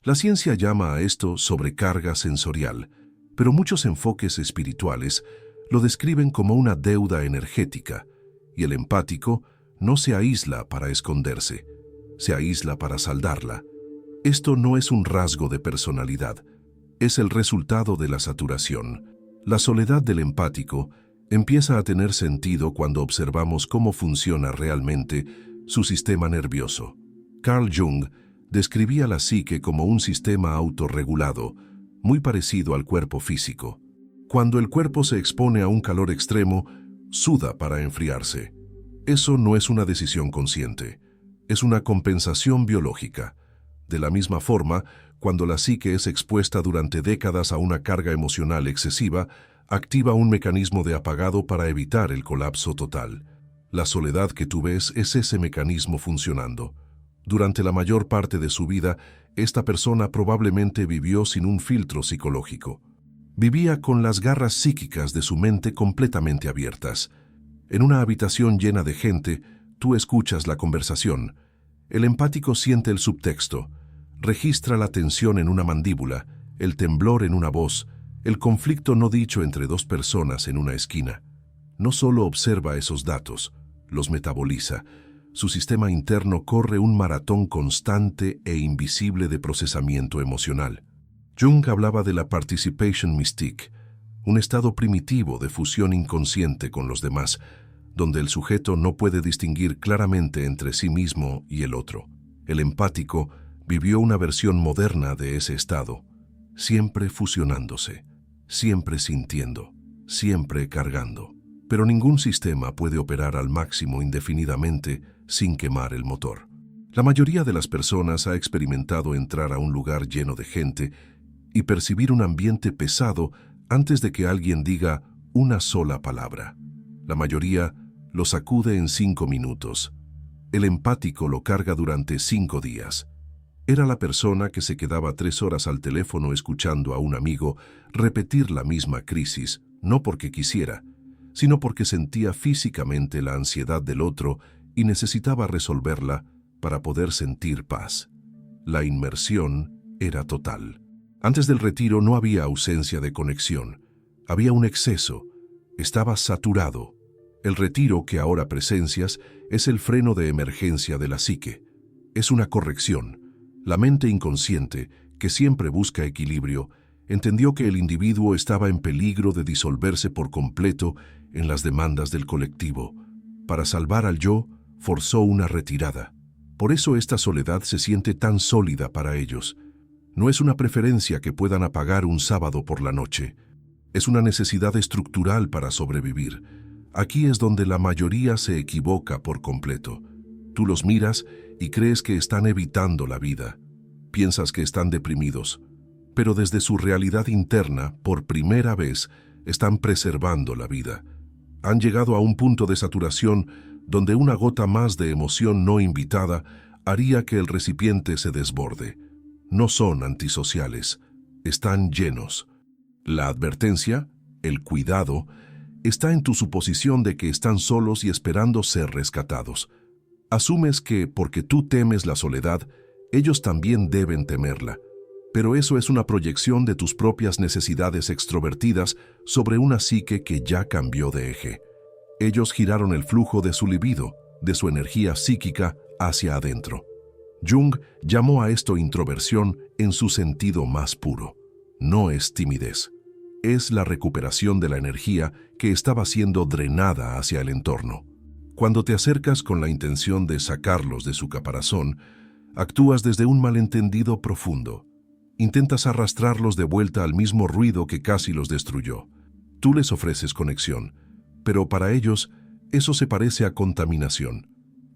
La ciencia llama a esto sobrecarga sensorial, pero muchos enfoques espirituales lo describen como una deuda energética, y el empático no se aísla para esconderse, se aísla para saldarla. Esto no es un rasgo de personalidad, es el resultado de la saturación. La soledad del empático empieza a tener sentido cuando observamos cómo funciona realmente su sistema nervioso. Carl Jung describía la psique como un sistema autorregulado, muy parecido al cuerpo físico. Cuando el cuerpo se expone a un calor extremo, suda para enfriarse. Eso no es una decisión consciente, es una compensación biológica. De la misma forma, cuando la psique es expuesta durante décadas a una carga emocional excesiva, activa un mecanismo de apagado para evitar el colapso total. La soledad que tú ves es ese mecanismo funcionando. Durante la mayor parte de su vida, esta persona probablemente vivió sin un filtro psicológico. Vivía con las garras psíquicas de su mente completamente abiertas. En una habitación llena de gente, tú escuchas la conversación. El empático siente el subtexto, registra la tensión en una mandíbula, el temblor en una voz, el conflicto no dicho entre dos personas en una esquina. No solo observa esos datos, los metaboliza. Su sistema interno corre un maratón constante e invisible de procesamiento emocional. Jung hablaba de la participation mystique, un estado primitivo de fusión inconsciente con los demás, donde el sujeto no puede distinguir claramente entre sí mismo y el otro. El empático vivió una versión moderna de ese estado, siempre fusionándose, siempre sintiendo, siempre cargando. Pero ningún sistema puede operar al máximo indefinidamente sin quemar el motor. La mayoría de las personas ha experimentado entrar a un lugar lleno de gente y percibir un ambiente pesado antes de que alguien diga una sola palabra. La mayoría lo sacude en 5 minutos. El empático lo carga durante 5 días. Era la persona que se quedaba 3 horas al teléfono escuchando a un amigo repetir la misma crisis, no porque quisiera, sino porque sentía físicamente la ansiedad del otro y necesitaba resolverla para poder sentir paz. La inmersión era total. Antes del retiro no había ausencia de conexión, había un exceso, estaba saturado. El retiro que ahora presencias es el freno de emergencia de la psique. Es una corrección. La mente inconsciente, que siempre busca equilibrio, entendió que el individuo estaba en peligro de disolverse por completo en las demandas del colectivo. Para salvar al yo, forzó una retirada. Por eso esta soledad se siente tan sólida para ellos. No es una preferencia que puedan apagar un sábado por la noche. Es una necesidad estructural para sobrevivir. Aquí es donde la mayoría se equivoca por completo. Tú los miras y crees que están evitando la vida. Piensas que están deprimidos, pero desde su realidad interna, por primera vez, están preservando la vida. Han llegado a un punto de saturación donde una gota más de emoción no invitada haría que el recipiente se desborde. No son antisociales, están llenos. La advertencia, el cuidado, está en tu suposición de que están solos y esperando ser rescatados. Asumes que, porque tú temes la soledad, ellos también deben temerla. Pero eso es una proyección de tus propias necesidades extrovertidas sobre una psique que ya cambió de eje. Ellos giraron el flujo de su libido, de su energía psíquica, hacia adentro. Jung llamó a esto introversión en su sentido más puro. No es timidez. Es la recuperación de la energía que estaba siendo drenada hacia el entorno. Cuando te acercas con la intención de sacarlos de su caparazón, actúas desde un malentendido profundo. Intentas arrastrarlos de vuelta al mismo ruido que casi los destruyó. Tú les ofreces conexión, pero para ellos eso se parece a contaminación.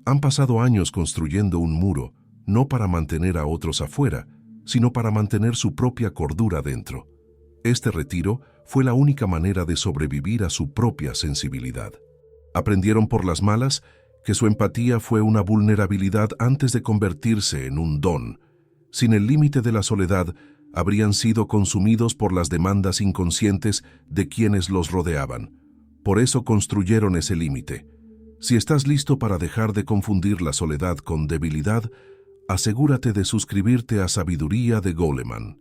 Han pasado años construyendo un muro, no para mantener a otros afuera, sino para mantener su propia cordura dentro. Este retiro fue la única manera de sobrevivir a su propia sensibilidad. Aprendieron por las malas que su empatía fue una vulnerabilidad antes de convertirse en un don. Sin el límite de la soledad, habrían sido consumidos por las demandas inconscientes de quienes los rodeaban. Por eso construyeron ese límite. Si estás listo para dejar de confundir la soledad con debilidad, asegúrate de suscribirte a Sabiduría de Goleman.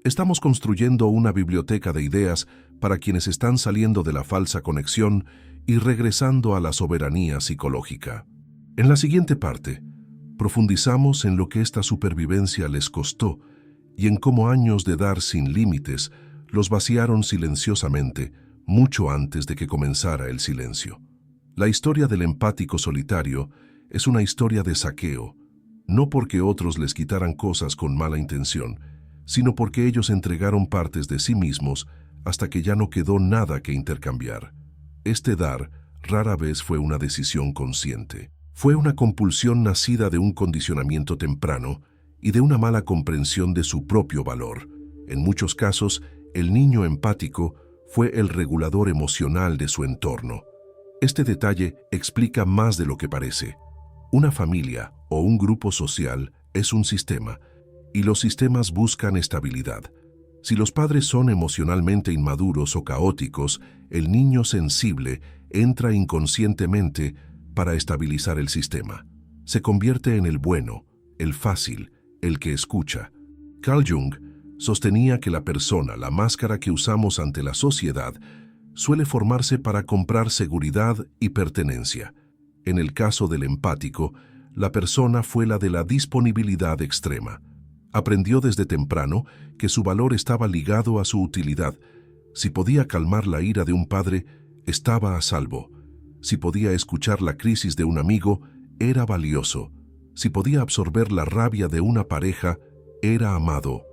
Estamos construyendo una biblioteca de ideas para quienes están saliendo de la falsa conexión y regresando a la soberanía psicológica. En la siguiente parte, profundizamos en lo que esta supervivencia les costó y en cómo años de dar sin límites los vaciaron silenciosamente mucho antes de que comenzara el silencio. La historia del empático solitario es una historia de saqueo, no porque otros les quitaran cosas con mala intención, sino porque ellos entregaron partes de sí mismos hasta que ya no quedó nada que intercambiar. Este dar rara vez fue una decisión consciente. Fue una compulsión nacida de un condicionamiento temprano y de una mala comprensión de su propio valor. En muchos casos, el niño empático fue el regulador emocional de su entorno. Este detalle explica más de lo que parece. Una familia o un grupo social es un sistema, y los sistemas buscan estabilidad. Si los padres son emocionalmente inmaduros o caóticos, el niño sensible entra inconscientemente para estabilizar el sistema. Se convierte en el bueno, el fácil, el que escucha. Carl Jung sostenía que la persona, la máscara que usamos ante la sociedad, suele formarse para comprar seguridad y pertenencia. En el caso del empático, la persona fue la de la disponibilidad extrema. Aprendió desde temprano que su valor estaba ligado a su utilidad. Si podía calmar la ira de un padre, estaba a salvo. Si podía escuchar la crisis de un amigo, era valioso. Si podía absorber la rabia de una pareja, era amado.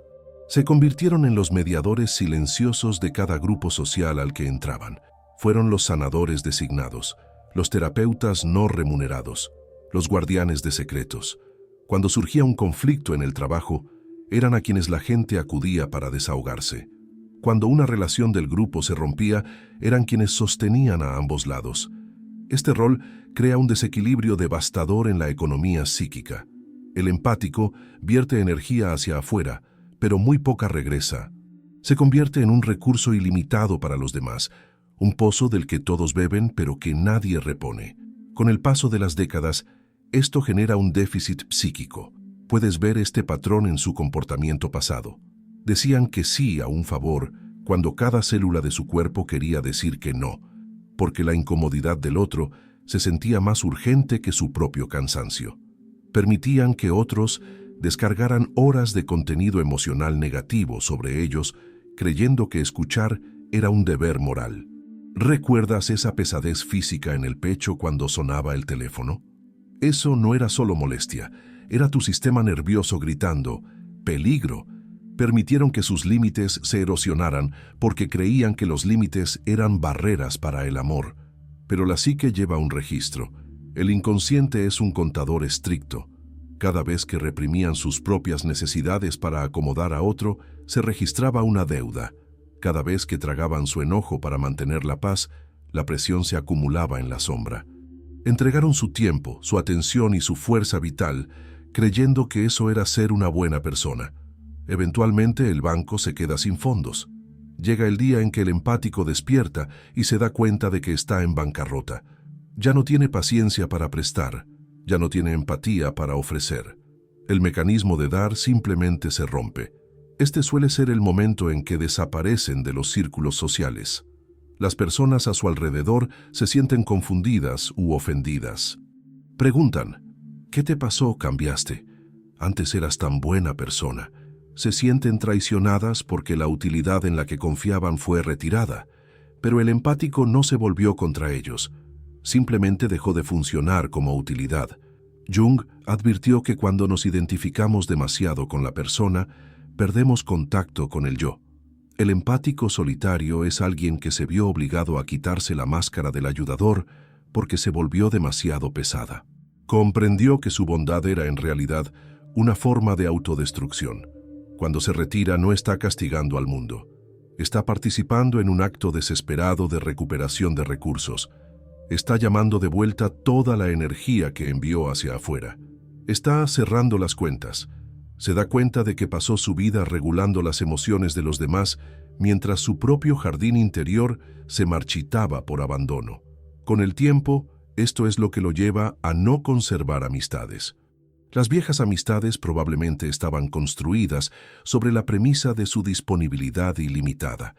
Se convirtieron en los mediadores silenciosos de cada grupo social al que entraban. Fueron los sanadores designados, los terapeutas no remunerados, los guardianes de secretos. Cuando surgía un conflicto en el trabajo, eran a quienes la gente acudía para desahogarse. Cuando una relación del grupo se rompía, eran quienes sostenían a ambos lados. Este rol crea un desequilibrio devastador en la economía psíquica. El empático vierte energía hacia afuera, pero muy poca regresa. Se convierte en un recurso ilimitado para los demás, un pozo del que todos beben pero que nadie repone. Con el paso de las décadas, esto genera un déficit psíquico. Puedes ver este patrón en su comportamiento pasado. Decían que sí a un favor cuando cada célula de su cuerpo quería decir que no, porque la incomodidad del otro se sentía más urgente que su propio cansancio. Permitían que otros descargaran horas de contenido emocional negativo sobre ellos, creyendo que escuchar era un deber moral. ¿Recuerdas esa pesadez física en el pecho cuando sonaba el teléfono? Eso no era solo molestia, era tu sistema nervioso gritando «peligro». Permitieron que sus límites se erosionaran porque creían que los límites eran barreras para el amor. Pero la psique lleva un registro. El inconsciente es un contador estricto. Cada vez que reprimían sus propias necesidades para acomodar a otro, se registraba una deuda. Cada vez que tragaban su enojo para mantener la paz, la presión se acumulaba en la sombra. Entregaron su tiempo, su atención y su fuerza vital, creyendo que eso era ser una buena persona. Eventualmente el banco se queda sin fondos. Llega el día en que el empático despierta y se da cuenta de que está en bancarrota. Ya no tiene paciencia para prestar, ya no tiene empatía para ofrecer. El mecanismo de dar simplemente se rompe. Este suele ser el momento en que desaparecen de los círculos sociales. Las personas a su alrededor se sienten confundidas u ofendidas. Preguntan, ¿qué te pasó? ¿Cambiaste? Antes eras tan buena persona. Se sienten traicionadas porque la utilidad en la que confiaban fue retirada, pero el empático no se volvió contra ellos. Simplemente dejó de funcionar como utilidad. Jung advirtió que cuando nos identificamos demasiado con la persona, perdemos contacto con el yo. El empático solitario es alguien que se vio obligado a quitarse la máscara del ayudador porque se volvió demasiado pesada. Comprendió que su bondad era en realidad una forma de autodestrucción. Cuando se retira no está castigando al mundo. Está participando en un acto desesperado de recuperación de recursos. Está llamando de vuelta toda la energía que envió hacia afuera. Está cerrando las cuentas. Se da cuenta de que pasó su vida regulando las emociones de los demás mientras su propio jardín interior se marchitaba por abandono. Con el tiempo, esto es lo que lo lleva a no conservar amistades. Las viejas amistades probablemente estaban construidas sobre la premisa de su disponibilidad ilimitada.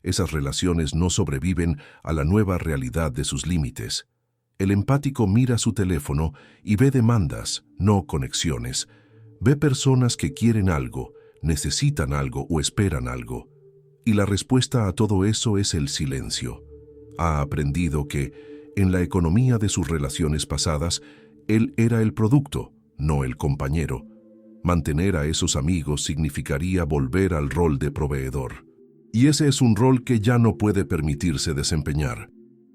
Esas relaciones no sobreviven a la nueva realidad de sus límites. El empático mira su teléfono y ve demandas, no conexiones. Ve personas que quieren algo, necesitan algo o esperan algo. Y la respuesta a todo eso es el silencio. Ha aprendido que, en la economía de sus relaciones pasadas, él era el producto, no el compañero. Mantener a esos amigos significaría volver al rol de proveedor. Y ese es un rol que ya no puede permitirse desempeñar.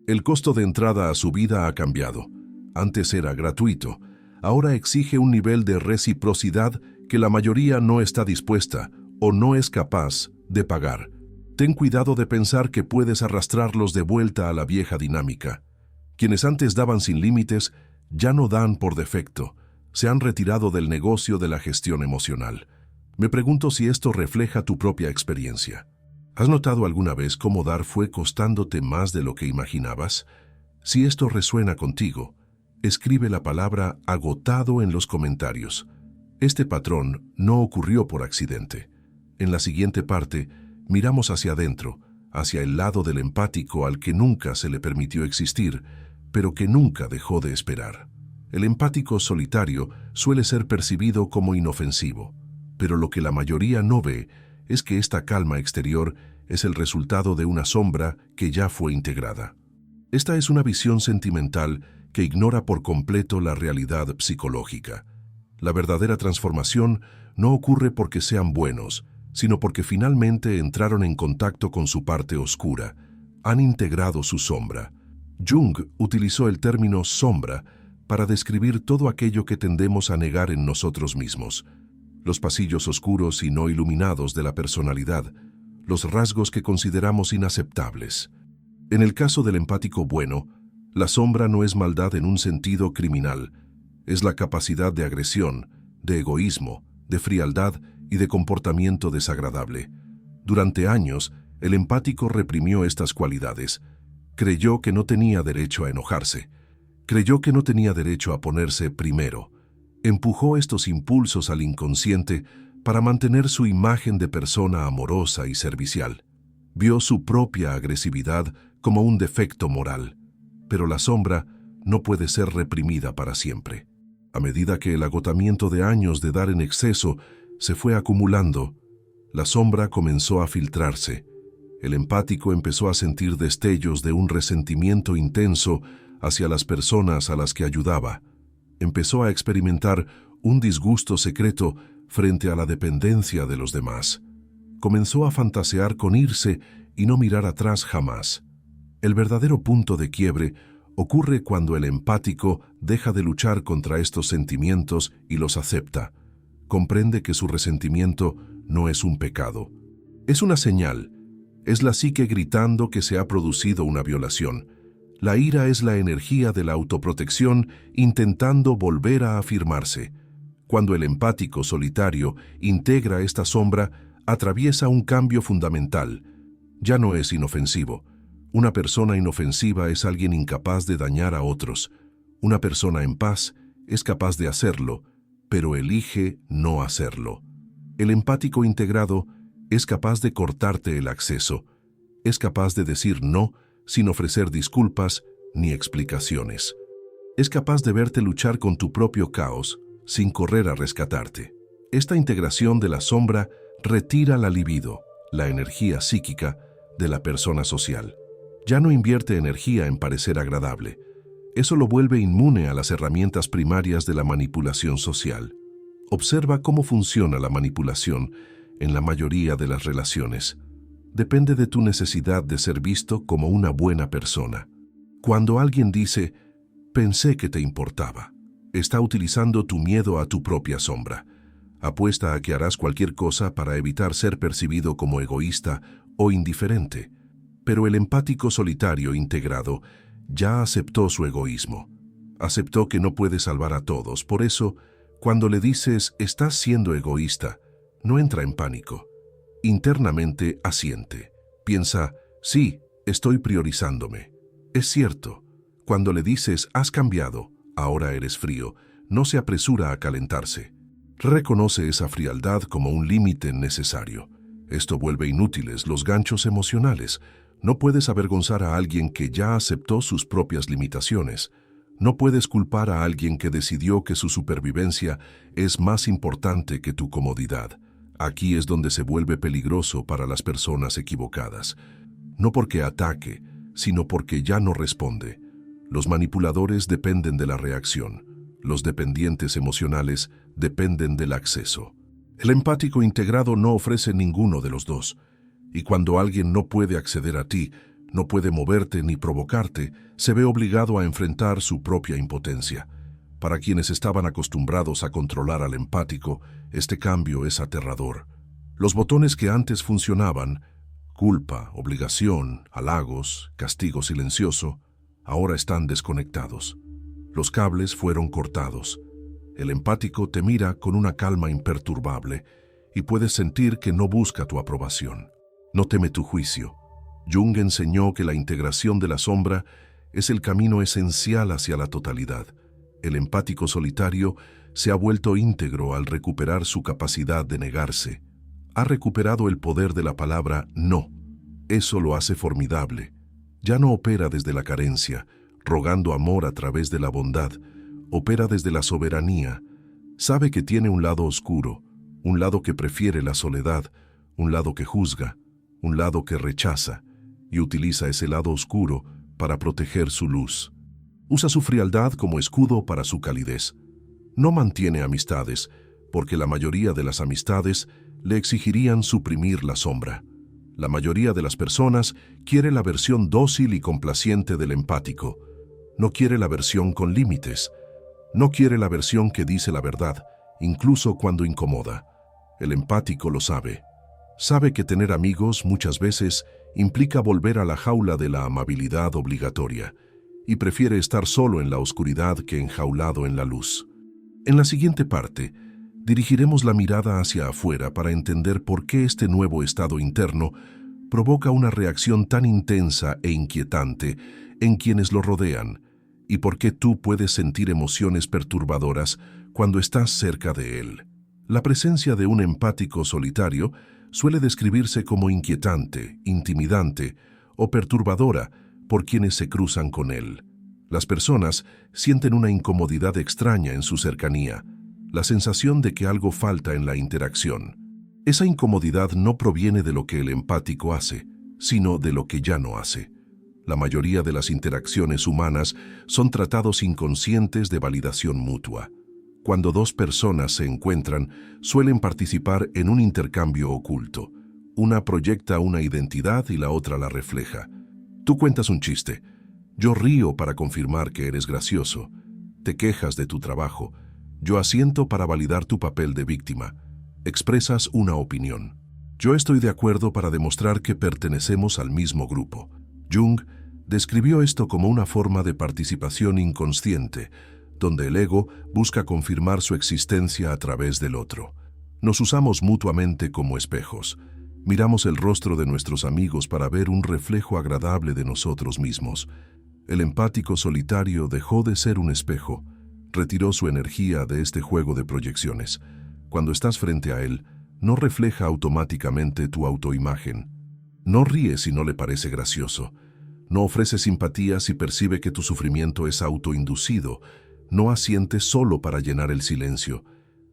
El costo de entrada a su vida ha cambiado. Antes era gratuito. Ahora exige un nivel de reciprocidad que la mayoría no está dispuesta o no es capaz de pagar. Ten cuidado de pensar que puedes arrastrarlos de vuelta a la vieja dinámica. Quienes antes daban sin límites, ya no dan por defecto. Se han retirado del negocio de la gestión emocional. Me pregunto si esto refleja tu propia experiencia. ¿Has notado alguna vez cómo dar fue costándote más de lo que imaginabas? Si esto resuena contigo, escribe la palabra agotado en los comentarios. Este patrón no ocurrió por accidente. En la siguiente parte, miramos hacia adentro, hacia el lado del empático al que nunca se le permitió existir, pero que nunca dejó de esperar. El empático solitario suele ser percibido como inofensivo, pero lo que la mayoría no ve es que esta calma exterior es el resultado de una sombra que ya fue integrada. Esta es una visión sentimental que ignora por completo la realidad psicológica. La verdadera transformación no ocurre porque sean buenos, sino porque finalmente entraron en contacto con su parte oscura, han integrado su sombra. Jung utilizó el término sombra para describir todo aquello que tendemos a negar en nosotros mismos. Los pasillos oscuros y no iluminados de la personalidad, los rasgos que consideramos inaceptables. En el caso del empático bueno, la sombra no es maldad en un sentido criminal, es la capacidad de agresión, de egoísmo, de frialdad y de comportamiento desagradable. Durante años, el empático reprimió estas cualidades. Creyó que no tenía derecho a enojarse. Creyó que no tenía derecho a ponerse primero. Empujó estos impulsos al inconsciente para mantener su imagen de persona amorosa y servicial. Vio su propia agresividad como un defecto moral. Pero la sombra no puede ser reprimida para siempre. A medida que el agotamiento de años de dar en exceso se fue acumulando, la sombra comenzó a filtrarse. El empático empezó a sentir destellos de un resentimiento intenso hacia las personas a las que ayudaba. Empezó a experimentar un disgusto secreto frente a la dependencia de los demás. Comenzó a fantasear con irse y no mirar atrás jamás. El verdadero punto de quiebre ocurre cuando el empático deja de luchar contra estos sentimientos y los acepta. Comprende que su resentimiento no es un pecado. Es una señal. Es la psique gritando que se ha producido una violación. La ira es la energía de la autoprotección intentando volver a afirmarse. Cuando el empático solitario integra esta sombra, atraviesa un cambio fundamental. Ya no es inofensivo. Una persona inofensiva es alguien incapaz de dañar a otros. Una persona en paz es capaz de hacerlo, pero elige no hacerlo. El empático integrado es capaz de cortarte el acceso. Es capaz de decir no sin ofrecer disculpas ni explicaciones. Es capaz de verte luchar con tu propio caos sin correr a rescatarte. Esta integración de la sombra retira la libido, la energía psíquica, de la persona social. Ya no invierte energía en parecer agradable. Eso lo vuelve inmune a las herramientas primarias de la manipulación social. Observa cómo funciona la manipulación en la mayoría de las relaciones. Depende de tu necesidad de ser visto como una buena persona. Cuando alguien dice, pensé que te importaba, está utilizando tu miedo a tu propia sombra. Apuesta a que harás cualquier cosa para evitar ser percibido como egoísta o indiferente. Pero el empático solitario integrado ya aceptó su egoísmo. Aceptó que no puede salvar a todos. Por eso, cuando le dices, estás siendo egoísta, no entra en pánico. Internamente asiente. Piensa, sí, estoy priorizándome. Es cierto, cuando le dices, has cambiado, ahora eres frío, no se apresura a calentarse. Reconoce esa frialdad como un límite necesario. Esto vuelve inútiles los ganchos emocionales. No puedes avergonzar a alguien que ya aceptó sus propias limitaciones. No puedes culpar a alguien que decidió que su supervivencia es más importante que tu comodidad. Aquí es donde se vuelve peligroso para las personas equivocadas. No porque ataque, sino porque ya no responde. Los manipuladores dependen de la reacción. Los dependientes emocionales dependen del acceso. El empático integrado no ofrece ninguno de los dos. Y cuando alguien no puede acceder a ti, no puede moverte ni provocarte, se ve obligado a enfrentar su propia impotencia. Para quienes estaban acostumbrados a controlar al empático, este cambio es aterrador. Los botones que antes funcionaban, culpa, obligación, halagos, castigo silencioso, ahora están desconectados. Los cables fueron cortados. El empático te mira con una calma imperturbable y puedes sentir que no busca tu aprobación. No teme tu juicio. Jung enseñó que la integración de la sombra es el camino esencial hacia la totalidad. El empático solitario se ha vuelto íntegro al recuperar su capacidad de negarse. Ha recuperado el poder de la palabra no. Eso lo hace formidable. Ya no opera desde la carencia, rogando amor a través de la bondad. Opera desde la soberanía. Sabe que tiene un lado oscuro, un lado que prefiere la soledad, un lado que juzga, un lado que rechaza, y utiliza ese lado oscuro para proteger su luz. Usa su frialdad como escudo para su calidez. No mantiene amistades, porque la mayoría de las amistades le exigirían suprimir la sombra. La mayoría de las personas quiere la versión dócil y complaciente del empático. No quiere la versión con límites. No quiere la versión que dice la verdad, incluso cuando incomoda. El empático lo sabe. Sabe que tener amigos muchas veces implica volver a la jaula de la amabilidad obligatoria y prefiere estar solo en la oscuridad que enjaulado en la luz. En la siguiente parte, dirigiremos la mirada hacia afuera para entender por qué este nuevo estado interno provoca una reacción tan intensa e inquietante en quienes lo rodean y por qué tú puedes sentir emociones perturbadoras cuando estás cerca de él. La presencia de un empático solitario suele describirse como inquietante, intimidante o perturbadora por quienes se cruzan con él. Las personas sienten una incomodidad extraña en su cercanía, la sensación de que algo falta en la interacción. Esa incomodidad no proviene de lo que el empático hace, sino de lo que ya no hace. La mayoría de las interacciones humanas son tratados inconscientes de validación mutua. Cuando dos personas se encuentran, suelen participar en un intercambio oculto. Una proyecta una identidad y la otra la refleja. Tú cuentas un chiste. Yo río para confirmar que eres gracioso. Te quejas de tu trabajo. Yo asiento para validar tu papel de víctima. Expresas una opinión. Yo estoy de acuerdo para demostrar que pertenecemos al mismo grupo. Jung describió esto como una forma de participación inconsciente, donde el ego busca confirmar su existencia a través del otro. Nos usamos mutuamente como espejos. Miramos el rostro de nuestros amigos para ver un reflejo agradable de nosotros mismos. El empático solitario dejó de ser un espejo, retiró su energía de este juego de proyecciones. Cuando estás frente a él, no refleja automáticamente tu autoimagen. No ríe si no le parece gracioso. No ofrece simpatía si percibe que tu sufrimiento es autoinducido. No asiente solo para llenar el silencio.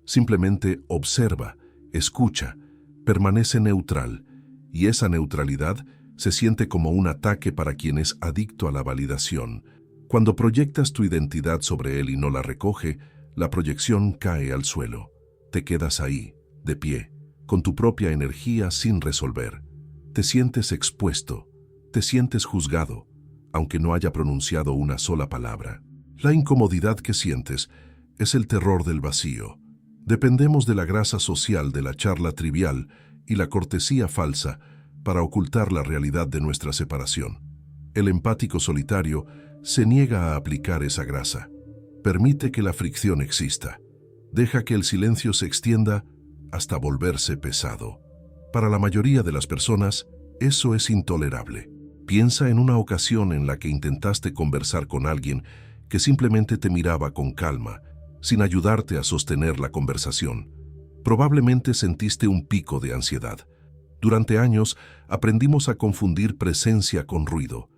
Simplemente observa, escucha, permanece neutral, y esa neutralidad se siente como un ataque para quien es adicto a la validación. Cuando proyectas tu identidad sobre él y no la recoge, la proyección cae al suelo. Te quedas ahí, de pie, con tu propia energía sin resolver. Te sientes expuesto, te sientes juzgado, aunque no haya pronunciado una sola palabra. La incomodidad que sientes es el terror del vacío. Dependemos de la grasa social de la charla trivial y la cortesía falsa para ocultar la realidad de nuestra separación. El empático solitario se niega a aplicar esa grasa. Permite que la fricción exista. Deja que el silencio se extienda hasta volverse pesado. Para la mayoría de las personas, eso es intolerable. Piensa en una ocasión en la que intentaste conversar con alguien que simplemente te miraba con calma, sin ayudarte a sostener la conversación. Probablemente sentiste un pico de ansiedad. Durante años aprendimos a confundir presencia con ruido,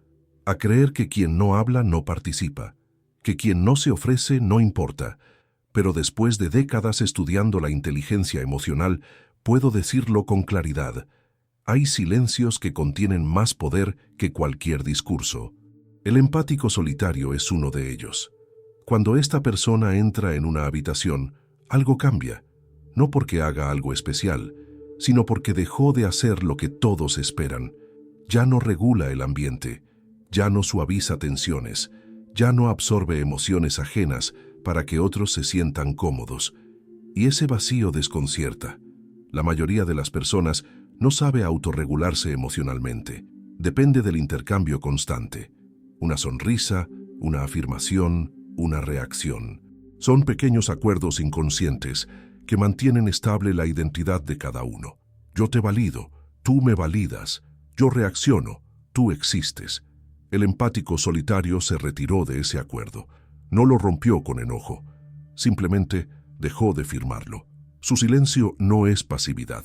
a creer que quien no habla no participa, que quien no se ofrece no importa. Pero después de décadas estudiando la inteligencia emocional, puedo decirlo con claridad. Hay silencios que contienen más poder que cualquier discurso. El empático solitario es uno de ellos. Cuando esta persona entra en una habitación, algo cambia, no porque haga algo especial, sino porque dejó de hacer lo que todos esperan. Ya no regula el ambiente, ya no suaviza tensiones, ya no absorbe emociones ajenas para que otros se sientan cómodos. Y ese vacío desconcierta. La mayoría de las personas no sabe autorregularse emocionalmente. Depende del intercambio constante. Una sonrisa, una afirmación, una reacción. Son pequeños acuerdos inconscientes que mantienen estable la identidad de cada uno. Yo te valido, tú me validas, yo reacciono, tú existes. El empático solitario se retiró de ese acuerdo. No lo rompió con enojo. Simplemente dejó de firmarlo. Su silencio no es pasividad,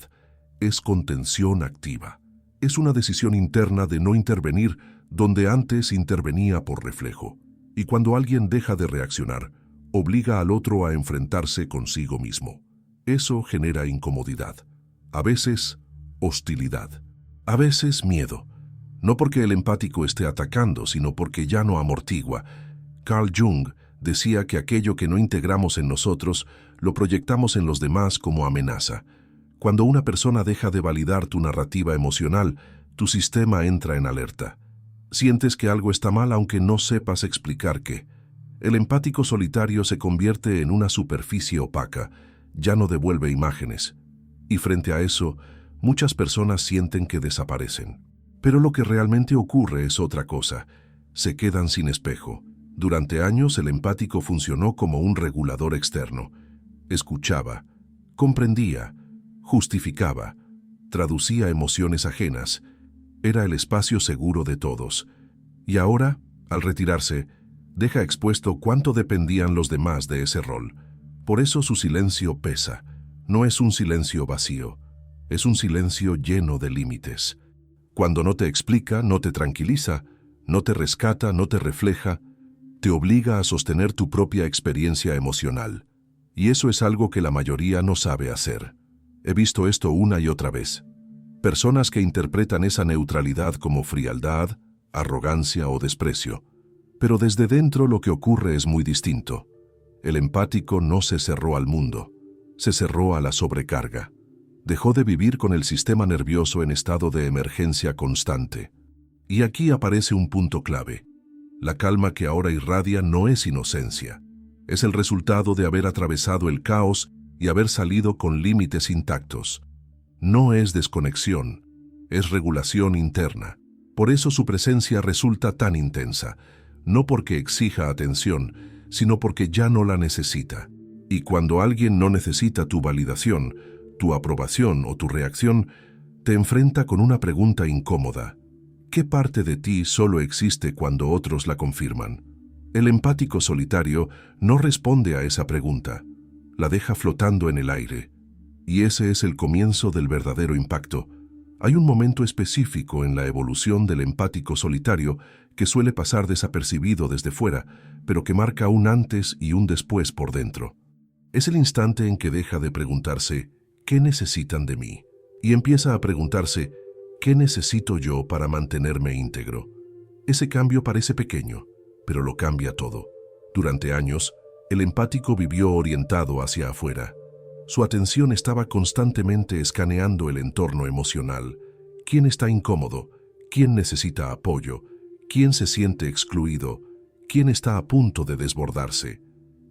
es contención activa. Es una decisión interna de no intervenir donde antes intervenía por reflejo. Y cuando alguien deja de reaccionar, obliga al otro a enfrentarse consigo mismo. Eso genera incomodidad. A veces, hostilidad. A veces, miedo. No porque el empático esté atacando, sino porque ya no amortigua. Carl Jung decía que aquello que no integramos en nosotros, lo proyectamos en los demás como amenaza. Cuando una persona deja de validar tu narrativa emocional, tu sistema entra en alerta. Sientes que algo está mal aunque no sepas explicar qué. El empático solitario se convierte en una superficie opaca, ya no devuelve imágenes. Y frente a eso, muchas personas sienten que desaparecen. Pero lo que realmente ocurre es otra cosa. Se quedan sin espejo. Durante años el empático funcionó como un regulador externo. Escuchaba, comprendía, justificaba, traducía emociones ajenas. Era el espacio seguro de todos. Y ahora, al retirarse, deja expuesto cuánto dependían los demás de ese rol. Por eso su silencio pesa. No es un silencio vacío, es un silencio lleno de límites. Cuando no te explica, no te tranquiliza, no te rescata, no te refleja, te obliga a sostener tu propia experiencia emocional. Y eso es algo que la mayoría no sabe hacer. He visto esto una y otra vez. Personas que interpretan esa neutralidad como frialdad, arrogancia o desprecio. Pero desde dentro lo que ocurre es muy distinto. El empático no se cerró al mundo, se cerró a la sobrecarga. Dejó de vivir con el sistema nervioso en estado de emergencia constante. Y aquí aparece un punto clave. La calma que ahora irradia no es inocencia. Es el resultado de haber atravesado el caos y haber salido con límites intactos. No es desconexión, es regulación interna. Por eso su presencia resulta tan intensa, no porque exija atención, sino porque ya no la necesita. Y cuando alguien no necesita tu validación, tu aprobación o tu reacción, te enfrenta con una pregunta incómoda. ¿Qué parte de ti solo existe cuando otros la confirman? El empático solitario no responde a esa pregunta, la deja flotando en el aire. Y ese es el comienzo del verdadero impacto. Hay un momento específico en la evolución del empático solitario que suele pasar desapercibido desde fuera, pero que marca un antes y un después por dentro. Es el instante en que deja de preguntarse, ¿qué necesitan de mí? Y empieza a preguntarse, ¿qué necesito yo para mantenerme íntegro? Ese cambio parece pequeño, pero lo cambia todo. Durante años, el empático vivió orientado hacia afuera. Su atención estaba constantemente escaneando el entorno emocional. ¿Quién está incómodo? ¿Quién necesita apoyo? ¿Quién se siente excluido? ¿Quién está a punto de desbordarse?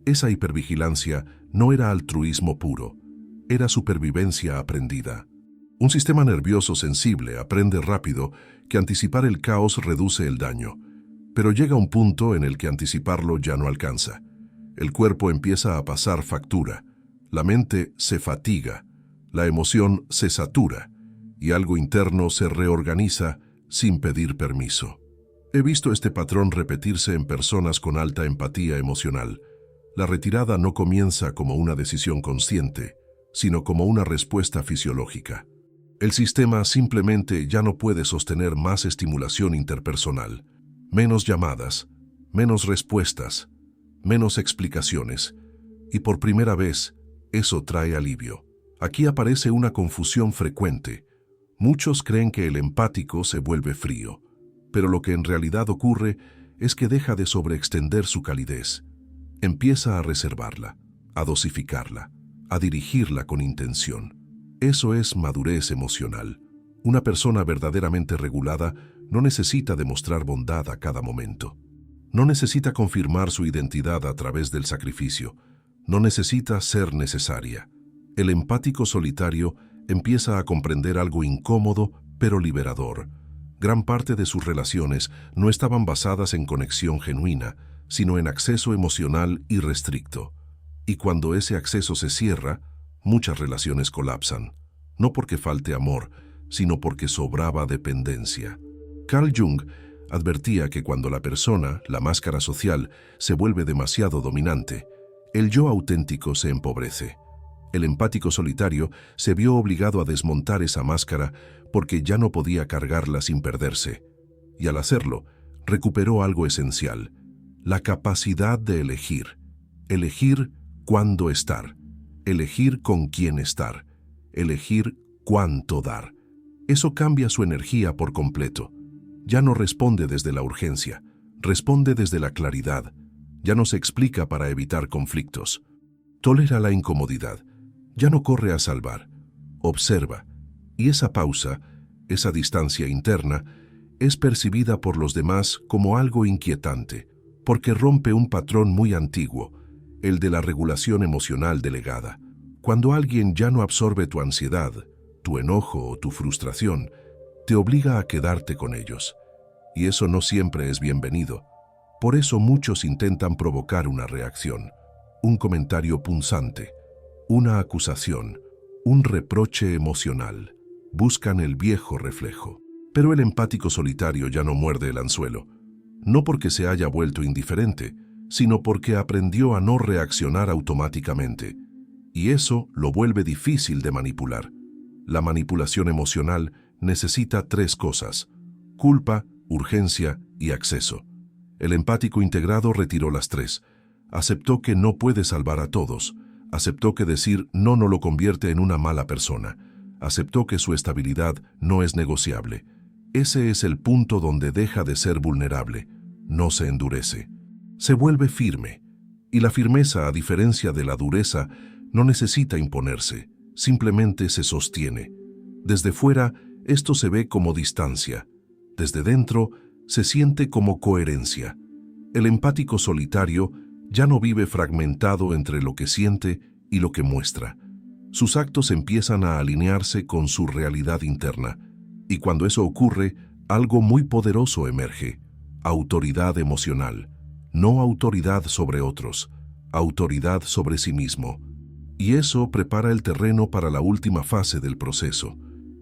Esa hipervigilancia no era altruismo puro, era supervivencia aprendida. Un sistema nervioso sensible aprende rápido que anticipar el caos reduce el daño, pero llega un punto en el que anticiparlo ya no alcanza. El cuerpo empieza a pasar factura. La mente se fatiga, la emoción se satura y algo interno se reorganiza sin pedir permiso. He visto este patrón repetirse en personas con alta empatía emocional. La retirada no comienza como una decisión consciente, sino como una respuesta fisiológica. El sistema simplemente ya no puede sostener más estimulación interpersonal, menos llamadas, menos respuestas, menos explicaciones, y por primera vez, eso trae alivio. Aquí aparece una confusión frecuente. Muchos creen que el empático se vuelve frío, pero lo que en realidad ocurre es que deja de sobreextender su calidez. Empieza a reservarla, a dosificarla, a dirigirla con intención. Eso es madurez emocional. Una persona verdaderamente regulada no necesita demostrar bondad a cada momento. No necesita confirmar su identidad a través del sacrificio. No necesita ser necesaria. El empático solitario empieza a comprender algo incómodo pero liberador. Gran parte de sus relaciones no estaban basadas en conexión genuina, sino en acceso emocional irrestricto. Y cuando ese acceso se cierra, muchas relaciones colapsan. No porque falte amor, sino porque sobraba dependencia. Carl Jung advertía que cuando la persona, la máscara social, se vuelve demasiado dominante, el yo auténtico se empobrece. El empático solitario se vio obligado a desmontar esa máscara porque ya no podía cargarla sin perderse. Y al hacerlo, recuperó algo esencial: la capacidad de elegir. Elegir cuándo estar, elegir con quién estar, elegir cuánto dar. Eso cambia su energía por completo. Ya no responde desde la urgencia, responde desde la claridad. Ya no se explica para evitar conflictos. Tolera la incomodidad. Ya no corre a salvar. Observa. Y esa pausa, esa distancia interna, es percibida por los demás como algo inquietante, porque rompe un patrón muy antiguo, el de la regulación emocional delegada. Cuando alguien ya no absorbe tu ansiedad, tu enojo o tu frustración, te obliga a quedarte con ellos. Y eso no siempre es bienvenido. Por eso muchos intentan provocar una reacción, un comentario punzante, una acusación, un reproche emocional. Buscan el viejo reflejo. Pero el empático solitario ya no muerde el anzuelo, no porque se haya vuelto indiferente, sino porque aprendió a no reaccionar automáticamente. Y eso lo vuelve difícil de manipular. La manipulación emocional necesita 3 cosas: culpa, urgencia y acceso. El empático integrado retiró las 3. Aceptó que no puede salvar a todos. Aceptó que decir no lo convierte en una mala persona. Aceptó que su estabilidad no es negociable. Ese es el punto donde deja de ser vulnerable. No se endurece. Se vuelve firme. Y la firmeza, a diferencia de la dureza, no necesita imponerse. Simplemente se sostiene. Desde fuera, esto se ve como distancia. Desde dentro, se siente como coherencia. El empático solitario ya no vive fragmentado entre lo que siente y lo que muestra. Sus actos empiezan a alinearse con su realidad interna. Y cuando eso ocurre, algo muy poderoso emerge: autoridad emocional. No autoridad sobre otros, autoridad sobre sí mismo. Y eso prepara el terreno para la última fase del proceso: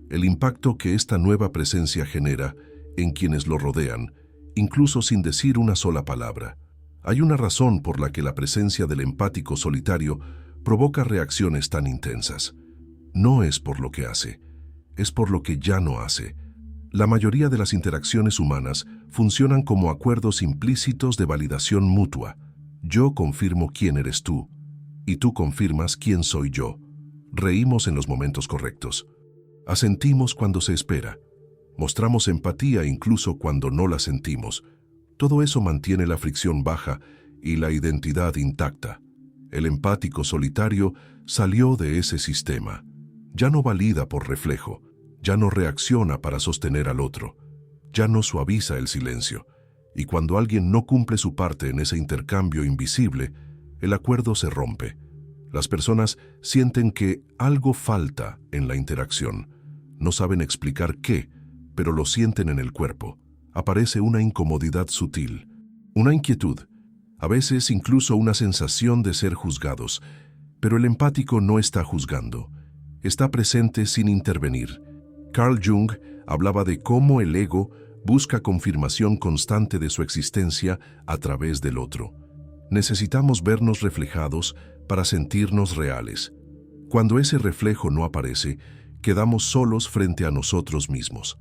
el impacto que esta nueva presencia genera en quienes lo rodean, incluso sin decir una sola palabra. Hay una razón por la que la presencia del empático solitario provoca reacciones tan intensas. No es por lo que hace, es por lo que ya no hace. La mayoría de las interacciones humanas funcionan como acuerdos implícitos de validación mutua. Yo confirmo quién eres tú, y tú confirmas quién soy yo. Reímos en los momentos correctos. Asentimos cuando se espera. Mostramos empatía incluso cuando no la sentimos. Todo eso mantiene la fricción baja y la identidad intacta. El empático solitario salió de ese sistema. Ya no valida por reflejo, ya no reacciona para sostener al otro, ya no suaviza el silencio. Y cuando alguien no cumple su parte en ese intercambio invisible, el acuerdo se rompe. Las personas sienten que algo falta en la interacción. No saben explicar qué, pero lo sienten en el cuerpo. Aparece una incomodidad sutil, una inquietud, a veces incluso una sensación de ser juzgados. Pero el empático no está juzgando, está presente sin intervenir. Carl Jung hablaba de cómo el ego busca confirmación constante de su existencia a través del otro. Necesitamos vernos reflejados para sentirnos reales. Cuando ese reflejo no aparece, quedamos solos frente a nosotros mismos.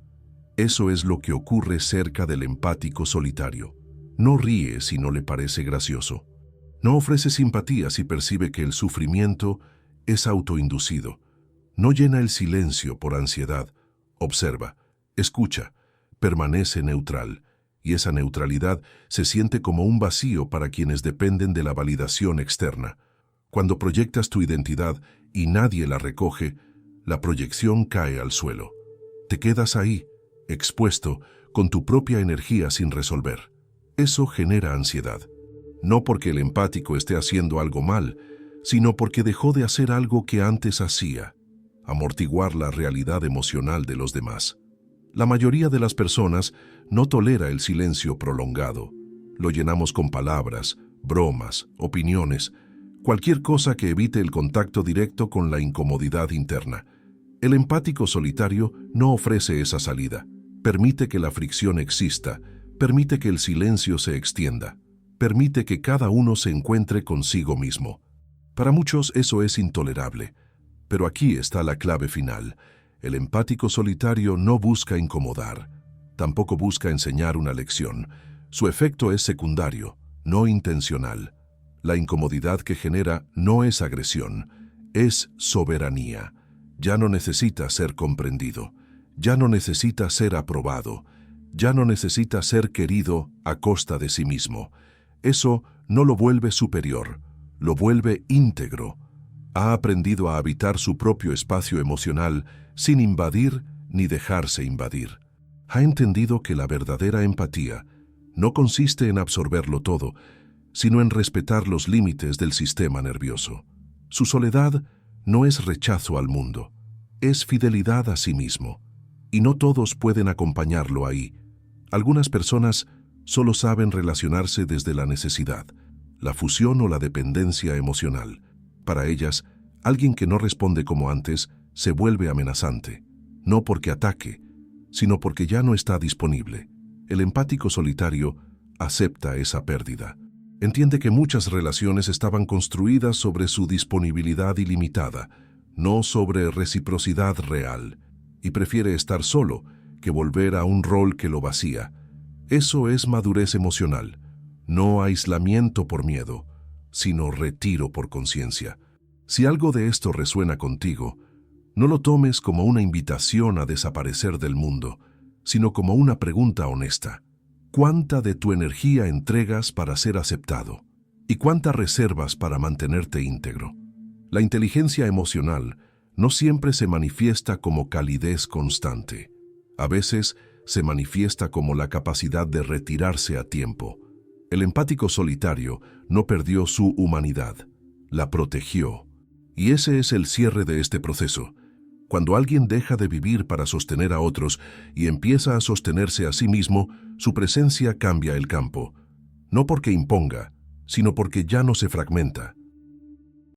Eso es lo que ocurre cerca del empático solitario. No ríe si no le parece gracioso. No ofrece simpatía si percibe que el sufrimiento es autoinducido. No llena el silencio por ansiedad. Observa, escucha, permanece neutral. Y esa neutralidad se siente como un vacío para quienes dependen de la validación externa. Cuando proyectas tu identidad y nadie la recoge, la proyección cae al suelo. Te quedas ahí, expuesto, con tu propia energía sin resolver. Eso genera ansiedad. No porque el empático esté haciendo algo mal, sino porque dejó de hacer algo que antes hacía: amortiguar la realidad emocional de los demás. La mayoría de las personas no tolera el silencio prolongado. Lo llenamos con palabras, bromas, opiniones, cualquier cosa que evite el contacto directo con la incomodidad interna. El empático solitario no ofrece esa salida. Permite que la fricción exista, permite que el silencio se extienda, permite que cada uno se encuentre consigo mismo. Para muchos eso es intolerable, pero aquí está la clave final. El empático solitario no busca incomodar, tampoco busca enseñar una lección. Su efecto es secundario, no intencional. La incomodidad que genera no es agresión, es soberanía. Ya no necesita ser comprendido, ya no necesita ser aprobado, ya no necesita ser querido a costa de sí mismo. Eso no lo vuelve superior, lo vuelve íntegro. Ha aprendido a habitar su propio espacio emocional sin invadir ni dejarse invadir. Ha entendido que la verdadera empatía no consiste en absorberlo todo, sino en respetar los límites del sistema nervioso. Su soledad no es rechazo al mundo, es fidelidad a sí mismo. Y no todos pueden acompañarlo ahí. Algunas personas solo saben relacionarse desde la necesidad, la fusión o la dependencia emocional. Para ellas, alguien que no responde como antes se vuelve amenazante, no porque ataque, sino porque ya no está disponible. El empático solitario acepta esa pérdida. Entiende que muchas relaciones estaban construidas sobre su disponibilidad ilimitada, no sobre reciprocidad real, y prefiere estar solo que volver a un rol que lo vacía. Eso es madurez emocional, no aislamiento por miedo, sino retiro por conciencia. Si algo de esto resuena contigo, no lo tomes como una invitación a desaparecer del mundo, sino como una pregunta honesta. ¿Cuánta de tu energía entregas para ser aceptado? ¿Y cuánta reservas para mantenerte íntegro? La inteligencia emocional no siempre se manifiesta como calidez constante. A veces se manifiesta como la capacidad de retirarse a tiempo. El empático solitario no perdió su humanidad, la protegió. Y ese es el cierre de este proceso. Cuando alguien deja de vivir para sostener a otros y empieza a sostenerse a sí mismo, su presencia cambia el campo. No porque imponga, sino porque ya no se fragmenta.